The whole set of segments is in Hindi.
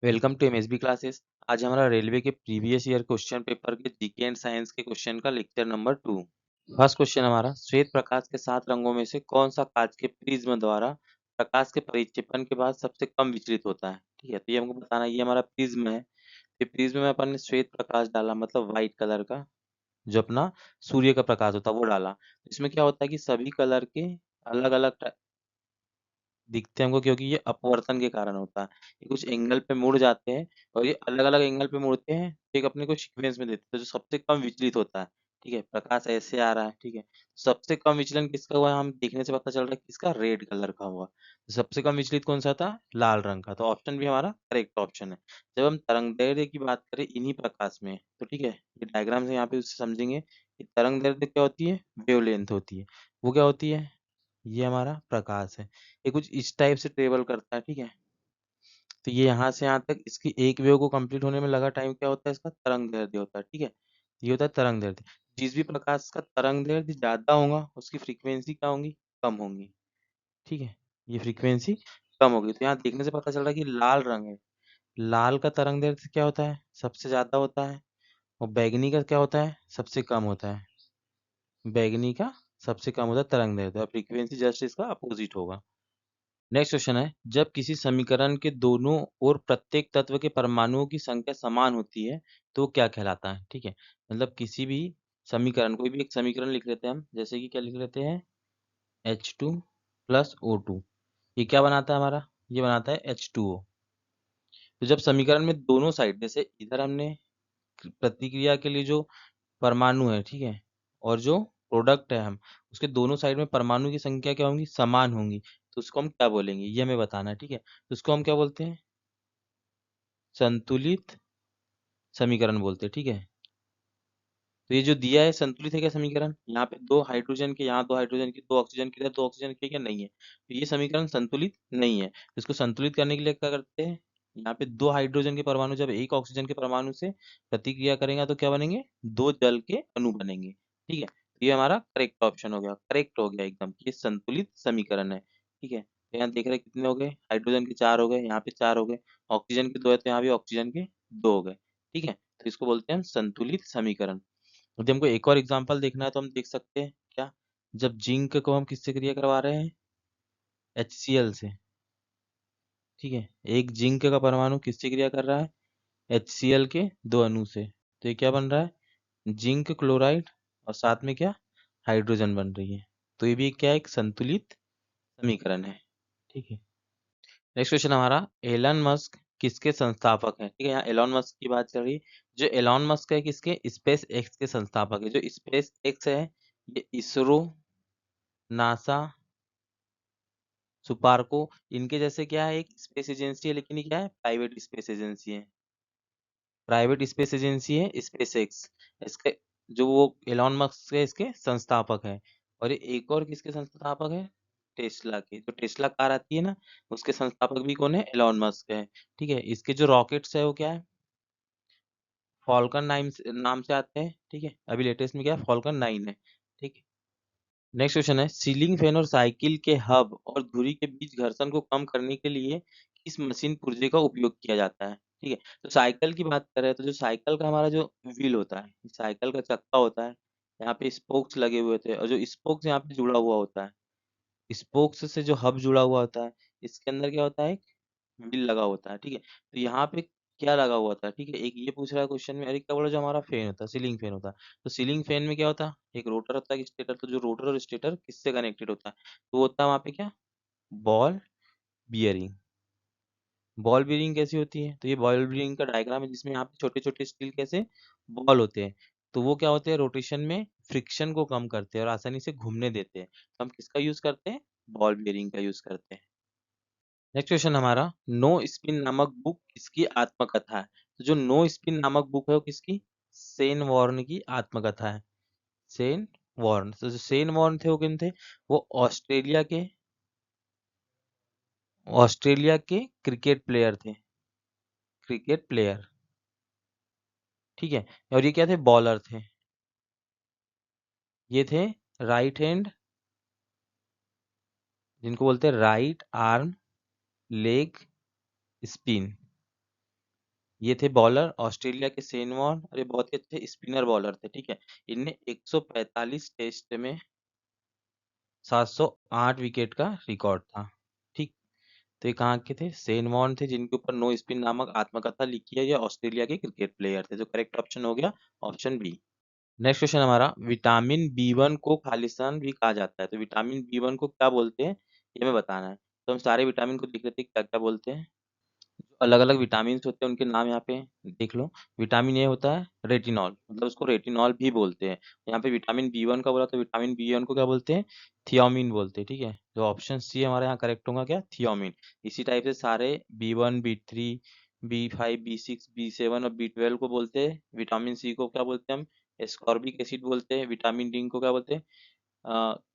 Welcome to MSB classes. आज हमारा रेलवे के प्रीवियस ईयर क्वेश्चन पेपर के जीके एंड साइंस के क्वेश्चन का लेक्चर नंबर 2। फर्स्ट क्वेश्चन हमारा, श्वेत प्रकाश के 7 रंगों में से कौन सा कांच के प्रिज्म द्वारा प्रकाश के परिक्षेपण के बाद सबसे कम विचलित होता है। ठीक है, तो ये हमको बताना है। ये हमारा प्रिज्म है। ये प्रिज्म में अपन ने श्वेत प्रकाश डाला, मतलब व्हाइट कलर का, जो अपना सूर्य का प्रकाश होता है वो डाला। इसमें क्या होता है कि सभी कलर के अलग अलग दिखते हैं हमको, क्योंकि ये अपवर्तन के कारण होता है। ये कुछ एंगल पे मुड़ जाते हैं और ये अलग-अलग एंगल पे मुड़ते हैं, तो एक अपने को सीक्वेंस में देते हैं, जो सबसे कम विचलित होता है। ठीक है, प्रकाश ऐसे आ रहा है। ठीक है, सबसे कम विचलन किसका हुआ है, हम देखने से पता चल रहा है किसका, रेड कलर का हुआ। तो सबसे कम विचलित कौन सा था, लाल रंग का। तो ऑप्शन भी हमारा करेक्ट ऑप्शन है। जब हम तरंग दैर्ध्य की बात करें इन्हीं प्रकाश में, तो ठीक है, ये डायग्राम से यहाँ पे उससे समझेंगे कि तरंग दैर्ध्य क्या होती है, वेवलेंथ होती है। वो क्या होती है, ये हमारा प्रकाश है। ये कुछ इस टाइप से ट्रेवल करता है। ठीक है, तो ये यहाँ से यहाँ तक इसकी एक वेव को कंप्लीट होने में लगा टाइम क्या होता है, इसका तरंग दैर्ध्य होता है। ठीक है, ये होता है तरंग दैर्ध्य। जिस भी प्रकाश का तरंग दैर्ध्य ज्यादा होगा उसकी फ्रीक्वेंसी क्या होंगी, कम होंगी। ठीक है, ये फ्रीक्वेंसी कम होगी। तो यहाँ देखने से पता चल रहा है कि लाल रंग है, लाल का तरंग दैर्ध्य क्या होता है, सबसे ज्यादा होता है। और बैगनी का क्या होता है, सबसे कम होता है। बैगनी का सबसे कम होता है तरंग दैर्ध्य, और फ्रीक्वेंसी जस्ट इसका अपोजिट होगा। नेक्स्ट क्वेश्चन है, जब किसी समीकरण के दोनों ओर प्रत्येक तत्व के परमाणुओं की संख्या समान होती है तो वो क्या कहलाता है। ठीक है, मतलब किसी भी समीकरण, कोई भी एक समीकरण लिख लेते हैं हम, जैसे कि क्या लिख लेते हैं, H2 प्लस O2। ये क्या बनाता है हमारा, ये बनाता है H2O। तो जब समीकरण में दोनों साइड, जैसे इधर हमने प्रतिक्रिया के लिए जो परमाणु है, ठीक है, और जो प्रोडक्ट है, हम उसके दोनों साइड में परमाणु की संख्या क्या होंगी, समान होंगी। तो उसको हम क्या बोलेंगे, ये हमें बताना है। ठीक है, तो उसको हम क्या बोलते हैं, संतुलित समीकरण बोलते हैं। ठीक है, तो ये जो दिया है संतुलित है क्या समीकरण, यहाँ पे दो हाइड्रोजन के, यहाँ दो हाइड्रोजन के, दो ऑक्सीजन के, इधर दो ऑक्सीजन के, क्या नहीं है, तो ये समीकरण संतुलित नहीं है। तो इसको संतुलित करने के लिए क्या करते हैं, यहाँ पे दो हाइड्रोजन के परमाणु जब एक ऑक्सीजन के परमाणु से प्रतिक्रिया करेंगे तो क्या बनेंगे, दो जल के अणु बनेंगे। ठीक है, तो ये हमारा करेक्ट ऑप्शन हो गया, करेक्ट हो गया एकदम, ये संतुलित समीकरण है। ठीक है, तो यहाँ देख रहे हैं कितने हो गए, हाइड्रोजन के 4 हो गए, यहाँ पे 4 हो गए, ऑक्सीजन के 2 है तो यहाँ भी ऑक्सीजन के 2 हो गए। ठीक है, तो इसको बोलते हैं हम संतुलित समीकरण। यदि हमको एक और एग्जांपल देखना है तो हम देख सकते हैं क्या, जब जिंक को हम किससे क्रिया करवा रहे हैं, HCl से। ठीक है, एक जिंक का परमाणु किससे क्रिया कर रहा है, HCl के दो अणु से। तो ये क्या बन रहा है, जिंक क्लोराइड, और साथ में क्या, हाइड्रोजन बन रही है। तो ये भी क्या है, एक संतुलित समीकरण है। ठीक है, नेक्स्ट क्वेश्चन हमारा, एलन मस्क किसके संस्थापक हैं। ठीक है, यहाँ एलन मस्क की बात चल रही है। जो एलन मस्क है किसके, स्पेस एक्स के संस्थापक है। जो स्पेस एक्स है ये इसरो, नासा, सुपार्को, इनके जैसे क्या है, एक स्पेस एजेंसी है, लेकिन ये क्या है, प्राइवेट स्पेस एजेंसी है। प्राइवेट स्पेस एजेंसी है स्पेस एक्स। इसके जो वो एलॉन मस्क है इसके संस्थापक है। और ये एक और किसके संस्थापक है, टेस्ला के। जो टेस्ला कार आती है ना, उसके संस्थापक भी कौन है, एलॉन मस्क है। ठीक है, इसके जो रॉकेट्स है वो क्या है, फॉल्कन 9 नाम से आते हैं। ठीक है, अभी लेटेस्ट में क्या है, फॉल्कन 9 है। ठीक है, नेक्स्ट क्वेश्चन है, सीलिंग फैन और साइकिल के हब और धुरी के बीच घर्षण को कम करने के लिए किस मशीन पुर्जे का उपयोग किया जाता है। ठीक है, तो साइकिल की बात करें तो जो साइकिल का हमारा जो व्हील होता है, साइकिल का चक्का होता है, यहाँ पे स्पोक्स लगे हुए थे, और जो स्पोक्स यहाँ पे जुड़ा हुआ होता है, स्पोक्स से जो हब जुड़ा हुआ होता है, इसके अंदर क्या होता है, एक व्हील लगा होता है। ठीक है, तो यहाँ पे क्या लगा हुआ था, ठीक है, एक ये पूछ रहा है क्वेश्चन में, अरे क्या बोला, जो हमारा फैन होता है, सीलिंग फैन होता है, तो सीलिंग फैन में क्या होता है, एक रोटर होता है, एक स्टेटर। तो जो रोटर और स्टेटर किससे कनेक्टेड होता है, तो वो होता है वहाँ पे क्या, बॉल बियरिंग। बॉल बियरिंग कैसी होती है, तो ये बॉल बियरिंग का डायग्राम है, जिसमें यहाँ पे छोटे छोटे स्टील कैसे बॉल होते हैं। तो वो क्या होते हैं, रोटेशन में फ्रिक्शन को कम करते हैं और आसानी से घूमने देते हैं। तो हम किसका यूज करते हैं, बॉल बियरिंग का यूज करते हैं। नेक्स्ट क्वेश्चन हमारा, नो स्पिन नामक बुक किसकी आत्मकथा है। तो जो नो स्पिन नामक बुक है वो किसकी, सेन वॉर्न की आत्मकथा है। सेन वॉर्न, तो जो सेन वॉर्न थे वो किन थे, वो ऑस्ट्रेलिया के क्रिकेट प्लेयर थे, क्रिकेट प्लेयर। ठीक है, और ये क्या थे, बॉलर थे। ये थे राइट हैंड, जिनको बोलते हैं राइट आर्म लेग स्पिन। ये थे बॉलर ऑस्ट्रेलिया के शेन वॉर्न और ये बहुत ही अच्छे स्पिनर बॉलर थे, ठीक है। इनने 145 टेस्ट में 708 विकेट का रिकॉर्ड था, ठीक। तो ये कहाँ के थे? शेन वॉर्न थे, जिनके ऊपर नो स्पिन नामक आत्मकथा लिखी है। ये ऑस्ट्रेलिया के क्रिकेट प्लेयर थे। जो करेक्ट ऑप्शन हो गया ऑप्शन बी। नेक्स्ट क्वेश्चन हमारा, विटामिन बी1 को खालिस्तान भी कहा जाता है। तो विटामिन बी1 को क्या बोलते हैं, ये हमें बताना है। तो हम सारे विटामिन को देख लेते हैं क्या क्या बोलते हैं। अलग अलग विटामिन होते हैं, उनके नाम यहाँ पे देख लो। विटामिन ए होता है रेटिनॉल, मतलब उसको रेटिनॉल भी बोलते हैं। यहाँ पे विटामिन बी1 का बोला, तो विटामिन बी1 को क्या बोलते हैं? थियोमिन बोलते हैं, ठीक है। जो ऑप्शन सी हमारा यहाँ करेक्ट होगा क्या? थियोमिन। इसी टाइप से सारे बी1 बी3 बी5 बी6 बी7 और बी12 को बोलते हैं। विटामिन सी को क्या बोलते हैं हम? एस्कॉर्बिक एसिड बोलते हैं। विटामिन डी को क्या बोलते हैं?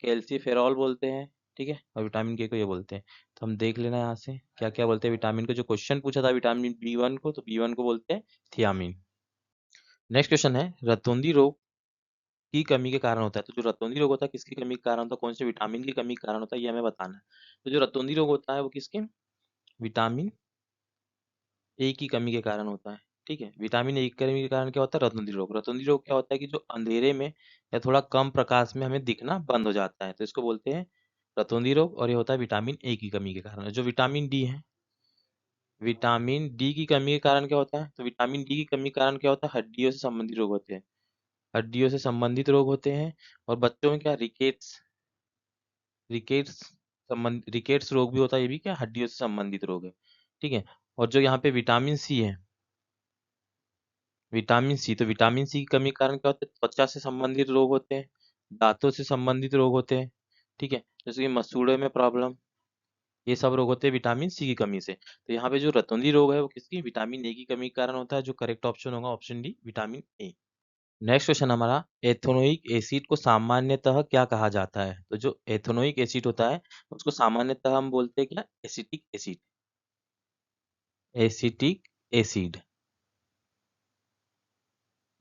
कैल्सीफेरॉल बोलते हैं, ठीक है। और विटामिन के को ये बोलते हैं। तो हम देख लेना यहाँ से क्या क्या बोलते हैं विटामिन को। जो क्वेश्चन पूछा था विटामिन बी1 को, तो बी1 को बोलते हैं थियामिन। नेक्स्ट क्वेश्चन है, रतौंधी रोग की कमी के कारण होता है। तो जो रतौंधी रोग होता है किसकी कमी के कारण होता है? कौन से विटामिन की कमी के कारण होता है, ये हमें बताना है। तो जो रतौंधी रोग होता है वो किसके? विटामिन ए की कमी के कारण होता है, ठीक है। विटामिन ए की कमी के कारण क्या होता है? रतौंधी रोग। रतौंधी रोग क्या होता है कि जो अंधेरे में या थोड़ा कम प्रकाश में हमें दिखना बंद हो जाता है, तो इसको बोलते हैं रतौंधी रोग। और ये होता है विटामिन ए की कमी के कारण। जो विटामिन डी है, विटामिन डी की कमी के कारण क्या होता है? तो विटामिन डी की कमी के कारण क्या होता है? हड्डियों से संबंधित रोग होते हैं। हड्डियों से संबंधित रोग होते हैं। और बच्चों में क्या, रिकेट्स रिकेट्स रिकेट्स रोग भी होता है। ये भी क्या, हड्डियों से संबंधित रोग है, ठीक है। और जो यहाँ पे विटामिन सी है, विटामिन सी, तो विटामिन सी की कमी के कारण क्या होता है? त्वचा से संबंधित रोग होते हैं, दांतों से संबंधित रोग होते हैं, ठीक है। जैसे कि मसूड़े में प्रॉब्लम, ये सब रोग होते हैं विटामिन सी की कमी से। तो यहाँ पे जो रतौंधी रोग है वो किसकी? विटामिन ए की कमी के कारण होता है। जो करेक्ट ऑप्शन होगा option D, vitamin A. Next question हमारा, एथेनोइक एसिड को सामान्यतः क्या कहा जाता है? तो जो एथेनोइक एसिड होता है उसको सामान्यतः हम बोलते हैं क्या? Acetic acid. Acetic acid,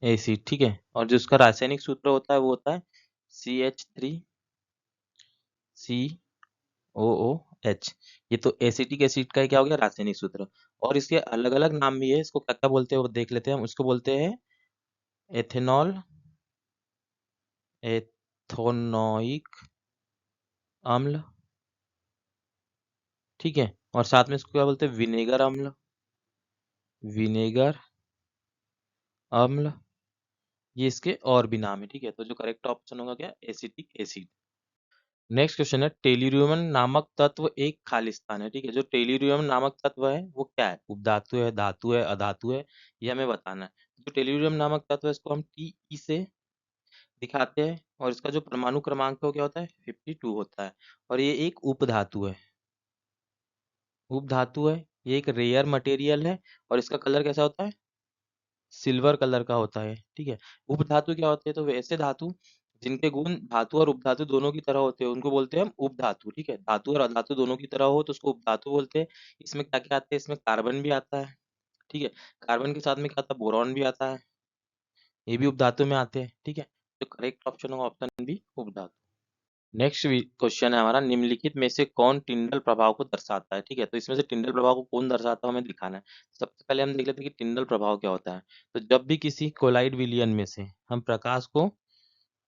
acid, ठीक है। और जो उसका रासायनिक सूत्र होता है वो होता है CH3COOH। ये तो एसिटिक एसिड का क्या हो गया? रासायनिक सूत्र। और इसके अलग अलग नाम भी है। इसको क्या क्या बोलते हैं वो देख लेते हैं हम। उसको बोलते हैं एथेनॉल, एथोनोइक अम्ल, ठीक है। और साथ में इसको क्या बोलते हैं? विनेगर अम्ल, विनेगर अम्ल। ये इसके और भी नाम है, ठीक है। तो जो करेक्ट ऑप्शन होगा क्या? Acetic acid. नेक्स्ट क्वेश्चन है, टेल्यूरियम नामक तत्व एक खालिस्तान है, ठीक है। जो टेल्यूरियम नामक तत्व है वो क्या है? उपधातु है, धातु है, अधातु है, ये हमें बताना है। जो टेल्यूरियम नामक तत्व है इसको हम Te से दिखाते हैं। और इसका जो परमाणु क्रमांक है वो क्या होता है? 52 होता है। और ये एक उपधातु है, उपधातु है। ये एक रेयर मटेरियल है। और इसका कलर कैसा होता है? सिल्वर कलर का होता है, ठीक है। उपधातु क्या होते हैं? तो वैसे धातु जिनके गुण धातु और उपधातु दोनों की तरह होते हैं उनको बोलते हैं हम उपधातु, ठीक है। धातु और अधातु दोनों की तरह हो तो उसको उपधातु बोलते हैं। इसमें क्या क्या आता है? इसमें कार्बन भी आता है, ठीक है। कार्बन के साथ में क्या आता है? बोरॉन भी आता है, ये भी उपधातु में आते हैं, ठीक है। तो करेक्ट ऑप्शन होगा ऑप्शन बी, उपधातु। नेक्स्ट क्वेश्चन है हमारा, निम्नलिखित में से कौन टिंडल प्रभाव को दर्शाता है? ठीक है। तो इसमें से टिंडल प्रभाव को कौन दर्शाता है हमें दिखाना है। सबसे पहले हम देख लेते हैं कि टिंडल प्रभाव क्या होता है। तो जब भी किसी कोलाइड विलयन में से हम प्रकाश को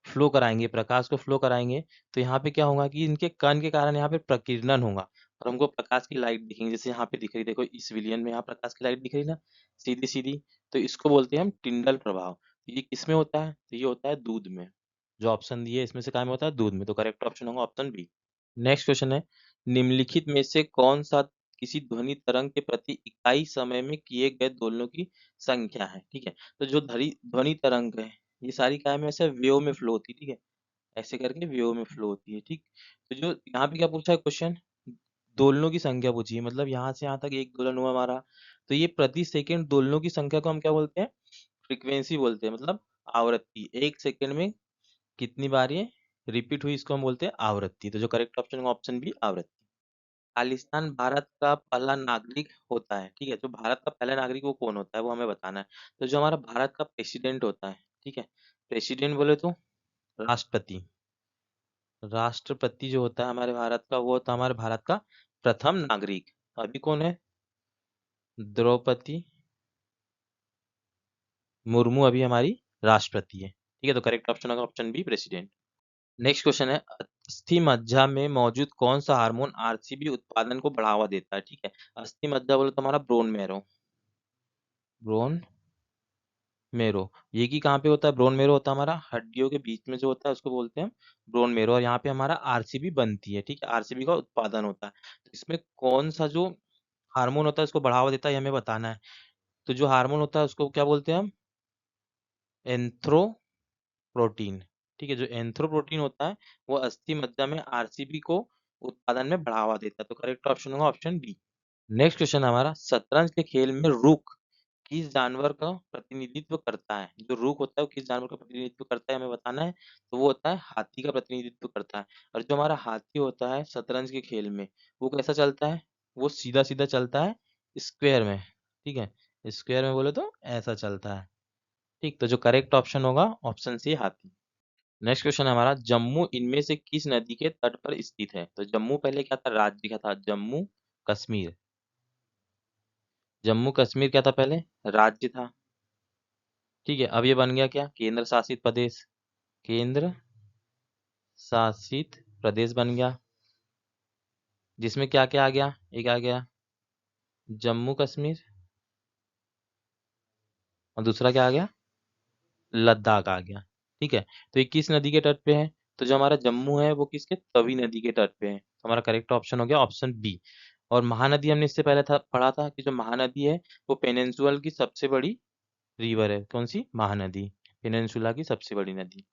फ्लो कराएंगे, प्रकाश को फ्लो कराएंगे, तो यहाँ पे क्या होगा कि इनके कण के कारण यहाँ पे प्रकीर्णन होगा और हमको प्रकाश की लाइट दिखेंगी। जैसे यहाँ पे दिख रही, देखो इस विलियन में यहाँ प्रकाश की लाइट दिख रही ना, सीधी सीधी। तो इसको बोलते हैं हम टिंडल प्रभाव। तो ये किसमें होता है? तो ये होता है दूध में। जो ऑप्शन दिए इसमें से क्या में होता है? दूध में। तो करेक्ट ऑप्शन होगा ऑप्शन बी। नेक्स्ट क्वेश्चन है, निम्नलिखित में से कौन सा किसी ध्वनि तरंग के प्रति इकाई समय में किए गए दोलनों की संख्या है? ठीक है। तो जो ध्वनि तरंग है ये सारी क्या है? ऐसे वेव में फ्लो होती है, ठीक है। ऐसे करके वेव में फ्लो होती है, ठीक। तो जो यहाँ पे क्या पूछा है क्वेश्चन, दोलनों की संख्या पूछी है। मतलब यहाँ से यहाँ तक एक दोलन हुआ हमारा, तो ये प्रति सेकंड दोलनों की संख्या को हम क्या बोलते हैं? फ्रीक्वेंसी बोलते हैं, मतलब आवृत्ति। एक सेकंड में कितनी बार ये रिपीट हुई इसको हम बोलते हैं आवृत्ति। तो जो करेक्ट ऑप्शन है ऑप्शन बी, आवृत्ति। खालिस्तान भारत का पहला नागरिक होता है, ठीक है। जो भारत का पहला नागरिक वो कौन होता है वो हमें बताना है। तो जो हमारा भारत का प्रेसिडेंट होता है, ठीक है। प्रेसिडेंट बोले तो राष्ट्रपति। राष्ट्रपति जो होता है हमारे भारत का, वो होता है हमारे भारत का प्रथम नागरिक। अभी कौन है? द्रौपदी मुर्मू अभी हमारी राष्ट्रपति है। ठीक है, तो करेक्ट ऑप्शन होगा option B, president. Next question है, अस्थि मज्जा में मौजूद कौन सा हार्मोन आरसीबी उत्पादन को बढ़ावा देता है? ठीक है, अस्थि मज्जा बोले तो हमारा ब्रोन मैरो, ब्रोन मेरो। ये की कहाँ पे होता है? ब्रोन मेरो होता है हमारा हड्डियों के बीच में जो होता है उसको बोलते हैं ब्रोन मेरो, और यहाँ पे हमारा आरसीबी बनती है। ठीक है, आरसीबी का उत्पादन होता है। तो इसमें कौन सा जो हार्मोन होता है उसको बढ़ावा देता है, ये हमें बताना है। तो जो हार्मोन होता है उसको क्या बोलते हैं हम? एंथ्रोप्रोटीन। ठीक है, जो एंथ्रोप्रोटीन होता है वो अस्थि मज्जा में आरसीबी को उत्पादन में बढ़ावा देता है। तो करेक्ट ऑप्शन होगा ऑप्शन बी। नेक्स्ट क्वेश्चन हमारा, शतरंज के खेल में रूक किस जानवर का प्रतिनिधित्व करता है? जो रूक होता है वो किस जानवर का प्रतिनिधित्व करता है हमें बताना है। तो वो होता है हाथी का प्रतिनिधित्व करता है। और जो हमारा हाथी होता है शतरंज के खेल में, वो कैसा चलता है? वो सीधा सीधा चलता है, स्क्वायर में। ठीक है, स्क्वायर में बोले तो ऐसा चलता है। ठीक, तो जो करेक्ट ऑप्शन होगा ऑप्शन सी, हाथी। नेक्स्ट क्वेश्चन हमारा, जम्मू इनमें से किस नदी के तट पर स्थित है? तो जम्मू पहले क्या था? राज्य क्या था? जम्मू कश्मीर। जम्मू कश्मीर क्या था? पहले राज्य था। ठीक है, अब ये बन गया क्या? केंद्र शासित प्रदेश। केंद्र शासित प्रदेश बन गया, जिसमें क्या क्या आ गया? एक आ गया जम्मू कश्मीर, और दूसरा क्या आ गया? लद्दाख आ गया। ठीक है, तो ये किस नदी के तट पे है? तो जो हमारा जम्मू है वो किसके? तवी नदी के तट पे है। तो हमारा करेक्ट ऑप्शन हो गया ऑप्शन बी। और महानदी हमने इससे पहले पढ़ा था कि जो महानदी है वो पेनिनसुला की सबसे बड़ी रिवर है। कौन सी? महानदी, पेनिनसुला की सबसे बड़ी नदी।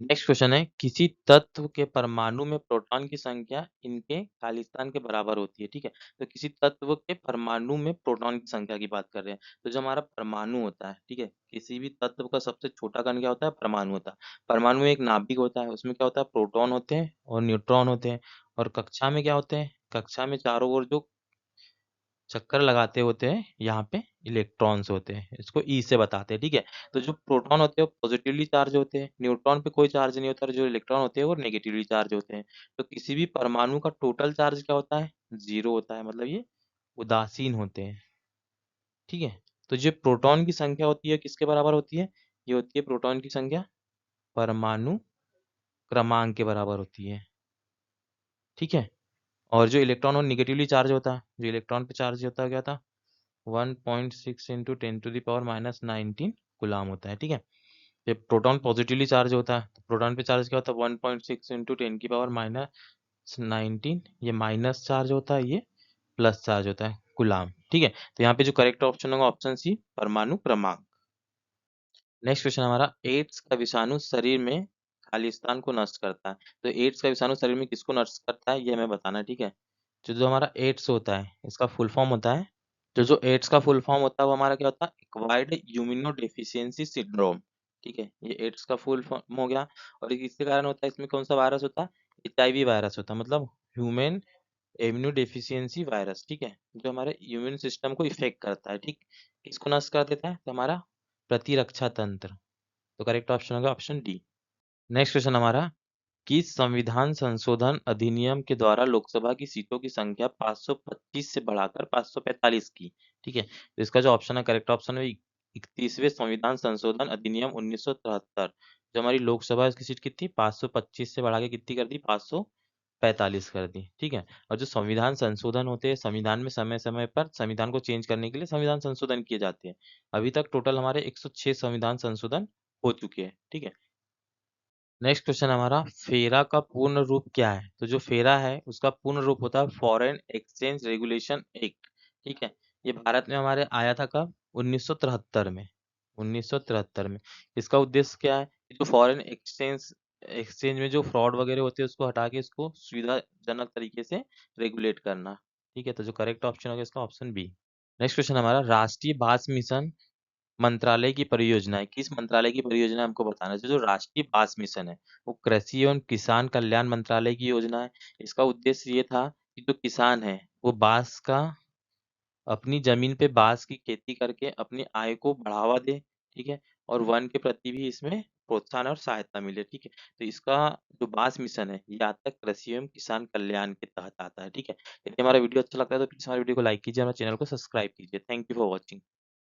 नेक्स्ट क्वेश्चन है, किसी तत्व के परमाणु में प्रोटॉन की संख्या इनके खालिस्तान के बराबर होती है। ठीक है, तो किसी तत्व के परमाणु में प्रोटॉन की संख्या की बात कर रहे हैं। तो जो हमारा परमाणु होता है, ठीक है, किसी भी तत्व का सबसे छोटा कण क्या होता है? परमाणु होता है। परमाणु में एक नाभिक होता है, उसमें क्या होता है? प्रोटॉन होते हैं और न्यूट्रॉन होते हैं। और कक्षा में क्या होते हैं? कक्षा में चारों ओर जो चक्कर लगाते होते हैं यहाँ पे इलेक्ट्रॉन्स होते हैं, इसको ई से बताते हैं। ठीक है, तो जो प्रोटॉन होते हैं वो पॉजिटिवली चार्ज होते हैं, न्यूट्रॉन पे कोई चार्ज नहीं होता, और जो इलेक्ट्रॉन होते हैं वो नेगेटिवली चार्ज होते हैं। तो किसी भी परमाणु का टोटल चार्ज क्या होता है? 0 होता है, मतलब ये उदासीन होते हैं। ठीक है, तो जो प्रोटॉन की संख्या होती है किसके बराबर होती है? ये होती है प्रोटॉन की संख्या परमाणु क्रमांक के बराबर होती है। ठीक है, और जो इलेक्ट्रॉन और निगेटिवली चार्ज होता है, जो इलेक्ट्रॉन पे चार्ज होता है क्या था? 1.6 इंटू 10⁻19 गुलाम होता है। ठीक है, ये प्रोटॉन पॉजिटिवली चार्ज होता है, तो प्रोटॉन पे चार्ज क्या होता है? 1.6 इंटू 10⁻19, ये माइनस चार्ज होता है, ये प्लस चार्ज होता है, गुलाम। ठीक है, तो यहाँ पे जो करेक्ट ऑप्शन होगा ऑप्शन सी, परमाणु क्रमांक। नेक्स्ट क्वेश्चन हमारा, एड्स का विषाणु शरीर में खालिस्तान को नष्ट करता है। तो एड्स का विषाणु शरीर में किसको नष्ट करता है ये हमें बताना है। ठीक है, जो जो हमारा एड्स होता है इसका फुल फॉर्म होता है, जो एड्स का फुल फॉर्म होता है वो हमारा क्या होता है? Acquired immunodeficiency syndrome. ठीक है, ये एड्स का फुल फॉर्म हो गया। और ये किसके कारण होता है? इसमें कौन सा वायरस होता है? एचआईवी वायरस होता है, मतलब ह्यूमन इम्यूनोडेफिशिएंसी वायरस। ठीक है, जो हमारे इम्यून सिस्टम को इफेक्ट करता है। ठीक, किसको नष्ट कर देता है? तो हमारा प्रतिरक्षा तंत्र। तो करेक्ट ऑप्शन होगा ऑप्शन डी। नेक्स्ट क्वेश्चन हमारा, किस संविधान संशोधन अधिनियम के द्वारा लोकसभा की सीटों की संख्या 525 से बढ़ाकर 545 की? ठीक है, तो इसका जो ऑप्शन है करेक्ट ऑप्शन है 31वें संविधान संशोधन अधिनियम 1973। जो हमारी लोकसभा है उसकी सीट कितनी? 525 से बढ़ा के कितनी कर दी? 545 कर दी। ठीक है, और जो संविधान संशोधन होते हैं, संविधान में समय समय पर संविधान को चेंज करने के लिए संविधान संशोधन किए जाते हैं। अभी तक टोटल हमारे 106 संविधान संशोधन हो चुके हैं। ठीक है, नेक्स्ट क्वेश्चन हमारा, फेरा का पूर्ण रूप क्या है? तो जो फेरा है उसका पूर्ण रूप होता है फॉरेन एक्सचेंज रेगुलेशन एक्ट। ठीक है, ये भारत में हमारे आया था कब? 1973 में। 1973 में। इसका उद्देश्य क्या है? कि जो फॉरेन एक्सचेंज में जो फ्रॉड वगैरह होते हैं उसको हटा के इसको सुविधाजनक तरीके से रेगुलेट करना। ठीक है, तो जो करेक्ट ऑप्शन होगा इसका ऑप्शन बी। नेक्स्ट क्वेश्चन हमारा, राष्ट्रीय बांस मिशन मंत्रालय की परियोजना है। किस मंत्रालय की परियोजना है हमको बताना है। जो राष्ट्रीय बांस मिशन है वो कृषि एवं किसान कल्याण मंत्रालय की योजना है। इसका उद्देश्य ये था कि जो किसान है वो बांस का अपनी जमीन पे बांस की खेती करके अपनी आय को बढ़ावा दे। ठीक है, और वन के प्रति भी इसमें प्रोत्साहन और सहायता मिले। ठीक है, तो इसका जो बांस मिशन है ये आता है कृषि एवं किसान कल्याण के तहत आता है। ठीक है, यदि हमारा वीडियो अच्छा लगता है तो प्लीज हमारे वीडियो को लाइक कीजिए, हमारे चैनल को सब्सक्राइब कीजिए। Thank you for watching.